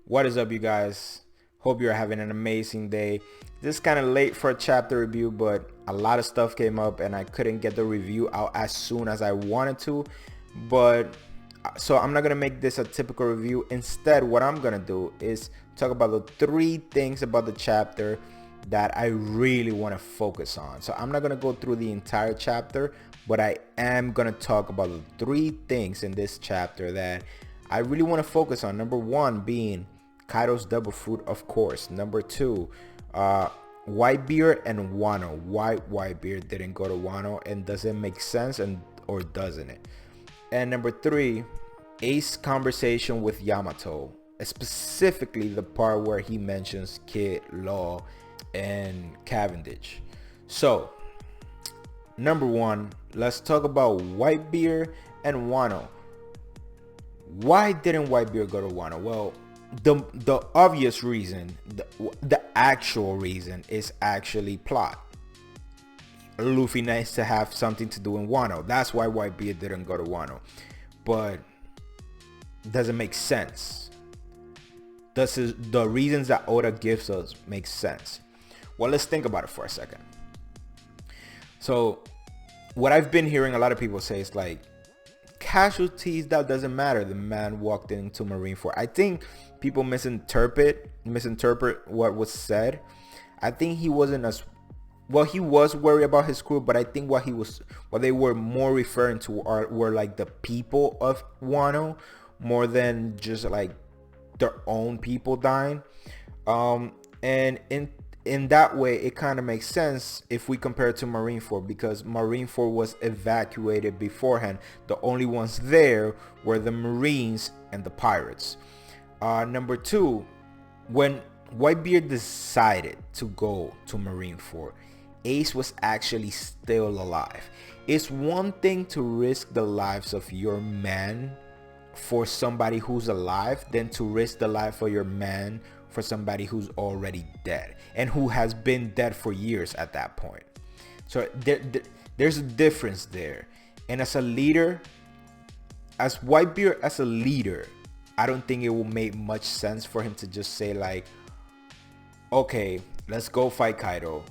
What is up, you guys? Hope you're having an amazing day. This is kind of late for a chapter review, but a lot of stuff came up and I couldn't get the review out as soon as I wanted to. But so I'm not gonna make this a typical review. Instead, what I'm gonna do is talk about the 3 things about the chapter that I really want to focus on. So I'm not gonna go through the entire chapter, but I am gonna talk about the 3 things in this chapter that I really want to focus on. Number 1 being Kaido's double fruit, of course. Number 2, Whitebeard and Wano. Why Whitebeard didn't go to Wano, and does it make sense, or doesn't it? And number 3, Ace's conversation with Yamato, specifically the part where he mentions Kid, Law, and Cavendish. So number 1, let's talk about Whitebeard and Wano. Why didn't Whitebeard go to Wano? Well, the obvious reason, the actual reason, is actually plot. Luffy needs to have something to do in Wano. That's why Whitebeard didn't go to Wano. But does it make sense? The reasons that Oda gives us make sense? Well, let's think about it for a second. So what I've been hearing a lot of people say is like, casualties, that doesn't matter. The man walked into Marineford. I think people misinterpret what was said. I think he wasn't as well. He was worried about his crew, but I think what they were more referring to were like the people of Wano, more than just like their own people dying. And in that way, it kind of makes sense if we compare it to Marineford, because Marineford was evacuated beforehand. The only ones there were the Marines and the pirates. Number 2, when Whitebeard decided to go to Marineford, Ace was actually still alive. It's one thing to risk the lives of your man for somebody who's alive than to risk the life of your man for somebody who's already dead and who has been dead for years at that point. So there's a difference there. And as a leader, as Whitebeard as a leader, I don't think it will make much sense for him to just say like, okay, let's go fight Kaido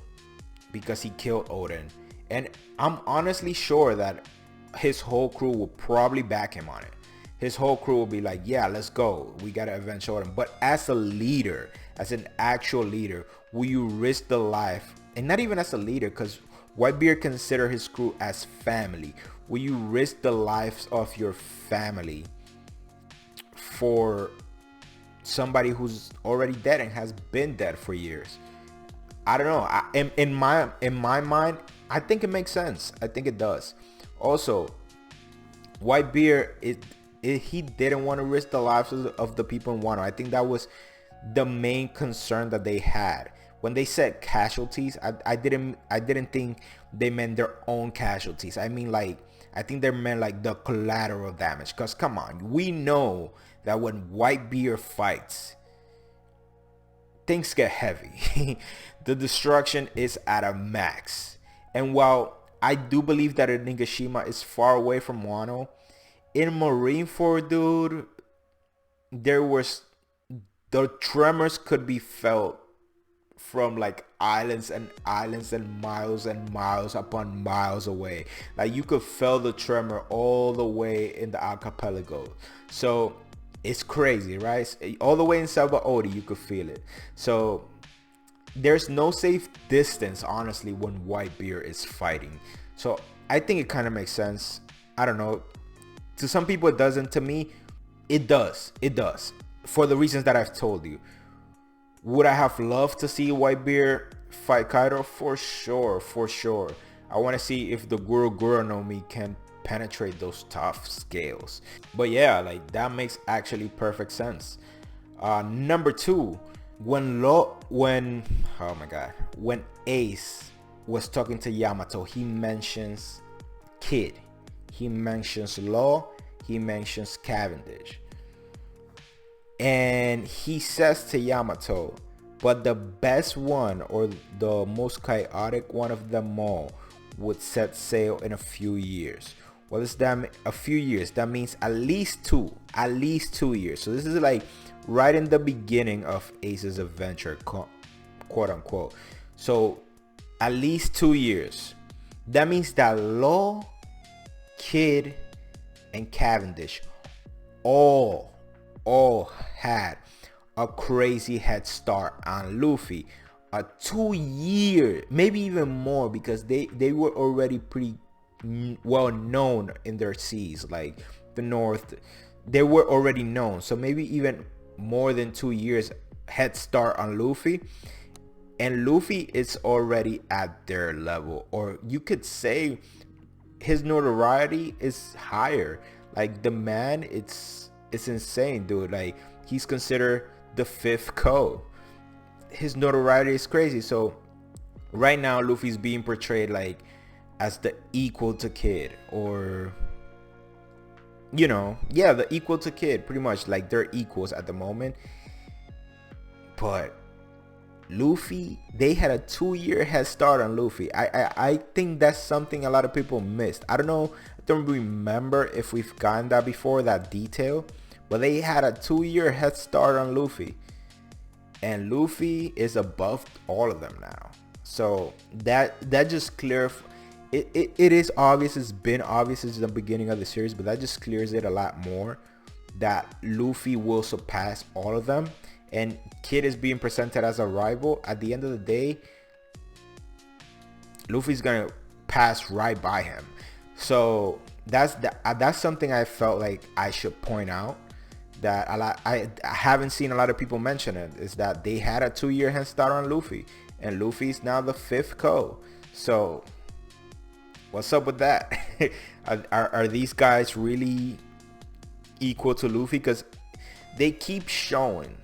because he killed Oden. And I'm honestly sure that his whole crew will probably back him on it. His whole crew will be like, yeah, let's go. We got to avenge Oden. But as a leader, as an actual leader, will you risk the life? And not even as a leader, because Whitebeard consider his crew as family. Will you risk the lives of your family for somebody who's already dead and has been dead for years? I don't know. In my mind, I think it makes sense. I think it does. Also, Whitebeard, he didn't want to risk the lives of the people in Wano. I think that was the main concern that they had when they said casualties. I didn't think they meant their own casualties. I mean, like, I think they meant like the collateral damage. Because come on, we know that when Whitebeard fights, things get heavy. The destruction is at a max. And while I do believe that Onigashima is far away from Wano, in Marineford, dude, the tremors could be felt from like islands and miles and miles upon miles away. Like you could feel the tremor all the way in the archipelago. So it's crazy, right? All the way in Sabaody, you could feel it. So there's no safe distance, honestly, when Whitebeard is fighting. So I think it kind of makes sense. I don't know. To some people it doesn't. To me, it does. It does. For the reasons that I've told you. Would I have loved to see Whitebeard fight Kaido? For sure. For sure. I want to see if the Guru nami can penetrate those tough scales. But yeah, like that makes actually perfect sense. Number 2, when Ace was talking to Yamato, he mentions Kid. He mentions Law, he mentions Cavendish. And he says to Yamato, but the best one, or the most chaotic one of them all, would set sail in a few years. What does that mean? A few years. That means at least two years. So this is like right in the beginning of Ace's adventure, quote unquote. So at least 2 years. That means that Law, Kid, and Cavendish all had a crazy head start on Luffy. A 2 year, maybe even more, because they were already pretty well known in their seas, like the North. They were already known, so maybe even more than 2 years head start on Luffy. And Luffy is already at their level, or you could say his notoriety is higher. Like the man, it's insane, dude. Like he's considered the 5th Ko. His notoriety is crazy. So right now Luffy's being portrayed like as the equal to Kid, or you know, yeah, the equal to Kid, pretty much. Like they're equals at the moment. But Luffy, they had a 2-year head start on Luffy. I think that's something a lot of people missed. I don't know, I don't remember if we've gotten that before, that detail, but they had a 2-year head start on Luffy, and Luffy is above all of them now. So that just clear it is obvious. It's been obvious since the beginning of the series, but that just clears it a lot more that Luffy will surpass all of them. And Kid is being presented as a rival. At the end of the day, Luffy's gonna pass right by him. So that's something I felt like I should point out, that I haven't seen a lot of people mention it, is that they had a 2-year head start on Luffy, and Luffy's now the 5th Ko. So what's up with that? are these guys really equal to Luffy? Because they keep showing,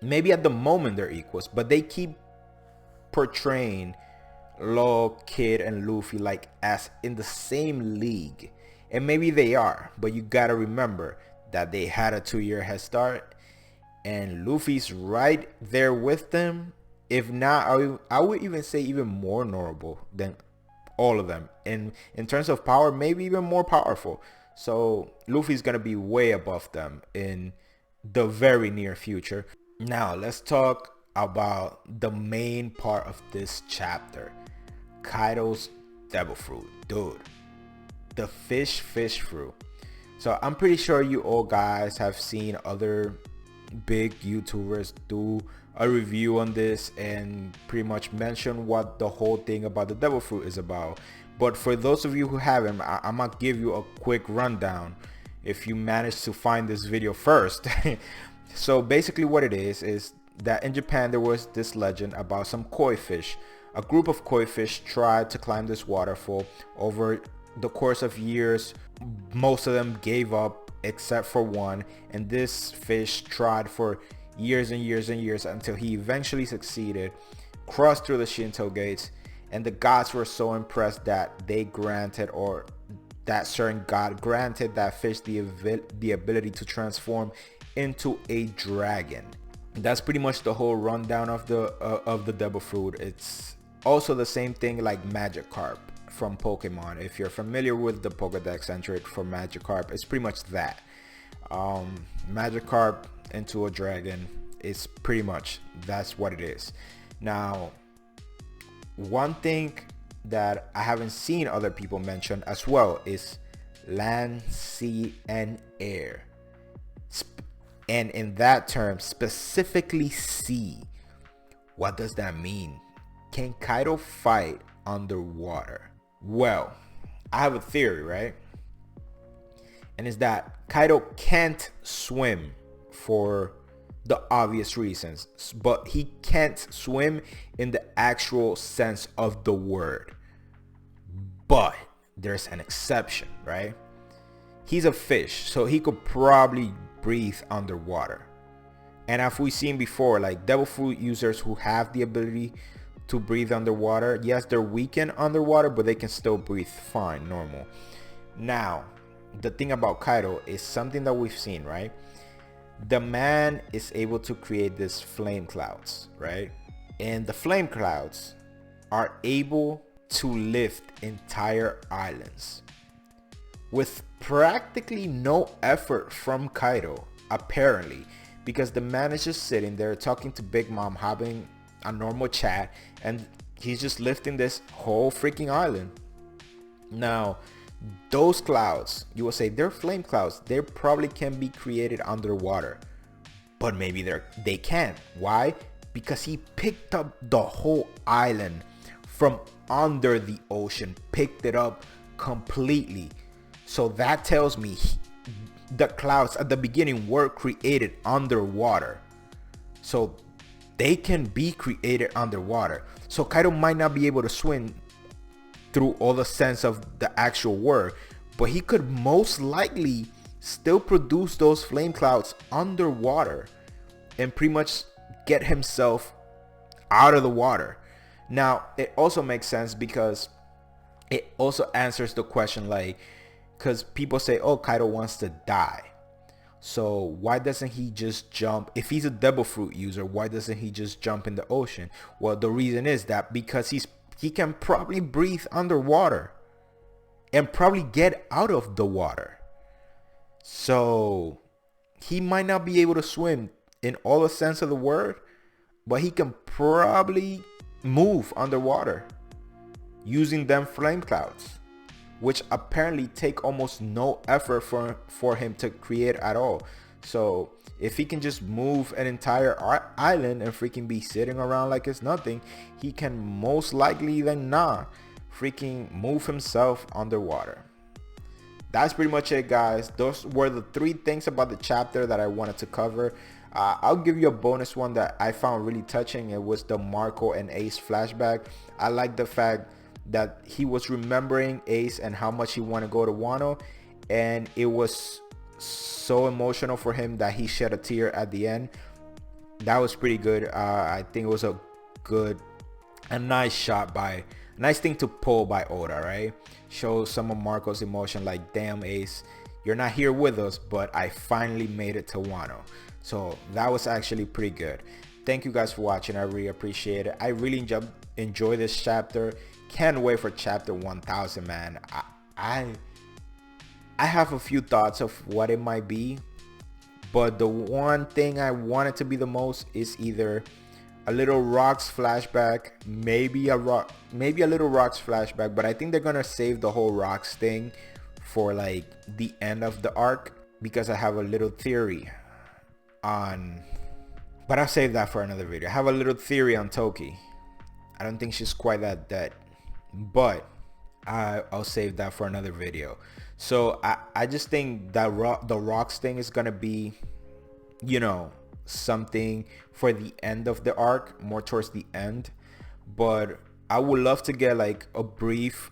maybe at the moment they're equals, but they keep portraying Law, Kid, and Luffy like as in the same league. And maybe they are, but you gotta remember that they had a 2-year head start, and Luffy's right there with them. If not, I would even say even more notable than all of them. And in terms of power, maybe even more powerful. So Luffy's gonna be way above them in the very near future. Now let's talk about the main part of this chapter, Kaido's devil fruit. Dude, the fish fruit. So I'm pretty sure you all guys have seen other big YouTubers do a review on this and pretty much mention what the whole thing about the devil fruit is about. But for those of you who haven't, I'm gonna give you a quick rundown if you manage to find this video first. So basically what it is that in Japan there was this legend about some koi fish. A group of koi fish tried to climb this waterfall. Over the course of years, most of them gave up except for one, and this fish tried for years and years and years until he eventually succeeded, crossed through the Shinto gates, and the gods were so impressed that they granted, or that certain god granted that fish the ability to transform into a dragon. That's pretty much the whole rundown of the devil fruit. It's also the same thing like Magikarp from Pokemon. If you're familiar with the Pokedex entry for Magikarp, it's pretty much that. Magikarp into a dragon is pretty much, that's what it is. Now, one thing that I haven't seen other people mention as well is land, sea, and air. And in that term, specifically sea. What does that mean? Can Kaido fight underwater? Well, I have a theory, right? And it's that Kaido can't swim for the obvious reasons, but he can't swim in the actual sense of the word. But there's an exception, right? He's a fish, so he could probably breathe underwater. And as we've seen before, like devil fruit users who have the ability to breathe underwater, yes, they're weakened underwater, but they can still breathe fine, normal. Now, the thing about Kaido is something that we've seen, right? The man is able to create these flame clouds, right? And the flame clouds are able to lift entire islands with practically no effort from Kaido apparently, because the man is just sitting there talking to Big Mom, having a normal chat, and he's just lifting this whole freaking island. Now, those clouds, you will say they're flame clouds. They probably can be created underwater, but maybe they can't. Why? Because he picked up the whole island from under the ocean, picked it up completely. So that tells me the clouds at the beginning were created underwater. So they can be created underwater. So Kaido might not be able to swim through all the sense of the actual word, but he could most likely still produce those flame clouds underwater and pretty much get himself out of the water. Now, it also makes sense because it also answers the question, like, because people say, oh, Kaido wants to die. So why doesn't he just jump? If he's a devil fruit user, why doesn't he just jump in the ocean? Well, the reason is that because he can probably breathe underwater and probably get out of the water. So he might not be able to swim in all the sense of the word, but he can probably move underwater using them flame clouds, which apparently take almost no effort for him to create at all. So if he can just move an entire island and freaking be sitting around like it's nothing, he can most likely than not freaking move himself underwater. That's pretty much it, guys. Those were the 3 things about the chapter that I wanted to cover. I'll give you a bonus one that I found really touching. It was the Marco and Ace flashback. I like the fact that he was remembering Ace and how much he wanted to go to Wano, and it was so emotional for him that he shed a tear at the end. That was pretty good. I think it was a nice shot by, nice thing to pull by Oda, right? Show some of Marco's emotion, like, damn Ace, you're not here with us, but I finally made it to Wano. So that was actually pretty good. Thank you guys for watching. I really appreciate it. I really enjoy this chapter. Can't wait for chapter 1000, man. I have a few thoughts of what it might be, but the one thing I want it to be the most is either a little Rocks flashback, maybe a little Rocks flashback, but I think they're gonna save the whole Rocks thing for like the end of the arc, because I have a little theory on, but I'll save that for another video. I have a little theory on Toki. I don't think she's quite that dead, but I'll save that for another video. So I just think that the Rocks thing is gonna be, you know, something for the end of the arc, more towards the end. But I would love to get like a brief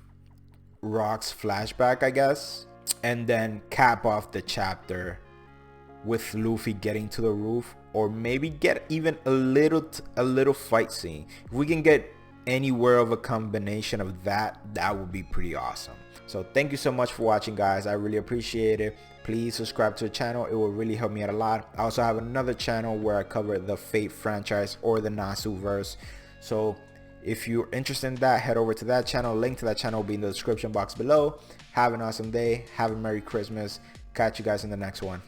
Rocks flashback, I guess, and then cap off the chapter with Luffy getting to the roof, or maybe get even a little fight scene. If we can get anywhere of a combination of that, that would be pretty awesome. So thank you so much for watching, guys. I really appreciate it. Please subscribe to the channel. It will really help me out a lot. I also have another channel where I cover the Fate franchise or the Nasu verse. So if you're interested in that, head over to that channel. Link to that channel will be in the description box below. Have an awesome day. Have a Merry Christmas. Catch you guys in the next one.